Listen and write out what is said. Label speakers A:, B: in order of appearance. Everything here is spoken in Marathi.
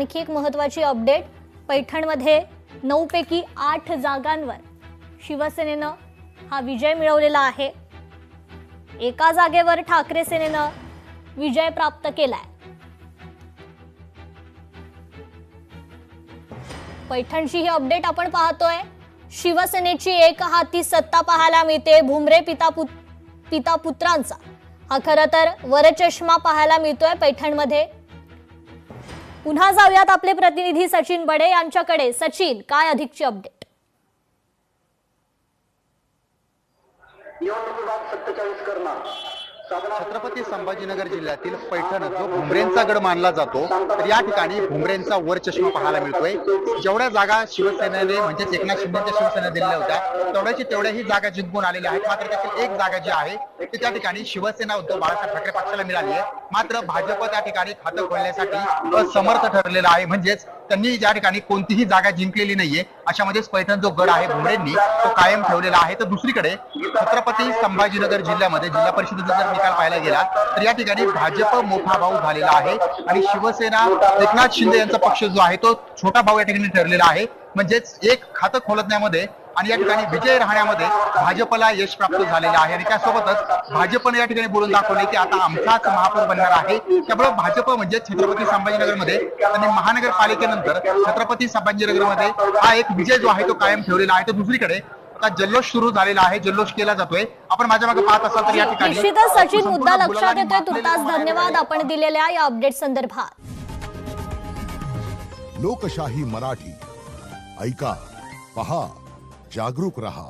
A: आणखी एक महत्त्वाची अपडेट, पैठणमध्ये 9 पैकी 8 जागांवर शिवसेनेनं हा विजय मिळवलेला आहे। एका जागेवर ठाकरे सेनेनं विजय प्राप्त केलाय। पैठणची ही अपडेट आपण पाहतोय। शिवसेनेची एक हाती सत्ता पाहायला मिळते। भुमरे पिता पुत्रांचा हा खरं तर वरचष्मा पाहायला मिळतोय पैठणमध्ये। पुन्हा जाऊयात आपले प्रतिनिधी सचिन बडे यांच्याकडे। सचिन, काय अधिकची अपडेट?
B: छत्रपती संभाजीनगर जिल्ह्यातील पैठण जो भुमरेंचा गड मानला जातो, तर या ठिकाणी भुमरेंचा वरचष्मा पाहायला मिळतोय। जेवढ्या जागा शिवसेनेने म्हणजेच एकनाथ शिंदेच्या शिवसेनेने दिलेल्या होत्या तेवढ्या ही जागा जिंकून आलेल्या आहेत। मात्र त्यातील एक जागा जी आहे ती त्या ठिकाणी शिवसेना उद्धव बाळासाहेब ठाकरे पक्षाला मिळाली आहे। मात्र भाजप त्या ठिकाणी खातं खोलण्यासाठी असमर्थ ठरलेला आहे। म्हणजेच त्यांनी ज्या ठिकाणी कोणतीही जागा जिंकलेली नाहीये, अशामध्येच पैठण जो गड आहे भुमरेंनी तो कायम ठेवलेला आहे। तर दुसरीकडे छत्रपती संभाजीनगर जिल्ह्यामध्ये जिल्हा परिषदेचा जर निकाल पाहायला गेला तर या ठिकाणी भाजप मोठा भाऊ झालेला आहे आणि शिवसेना एकनाथ शिंदे यांचा पक्ष जो आहे तो छोटा भाऊ या ठिकाणी ठरलेला आहे। म्हणजेच एक खातं खोलण्यामध्ये आणि या ठिकाणी विजय राहण्यामध्ये भाजपला यश प्राप्त झालेलं आहे। आणि त्यासोबतच भाजपने या ठिकाणी बोलून दाखवले की आता आमचाच महापौर बनणार आहे। त्यामुळे भाजप म्हणजे छत्रपती संभाजीनगरमध्ये आणि महानगरपालिकेनंतर छत्रपती संभाजीनगरमध्ये हा एक विजय जो आहे तो कायम ठेवलेला आहे। तर दुसरीकडे आता जल्लोष सुरू झालेला आहे, जल्लोष केला जातोय। आपण माझ्या मागे पाहत असाल तर या ठिकाणी
A: निश्चितच सचिन, मुद्दा लक्षात येतोय। तुर्तास धन्यवाद आपण दिलेल्या या अपडेट संदर्भात।
C: लोकशाही मराठी ऐका, पहा, जागरूक रहा।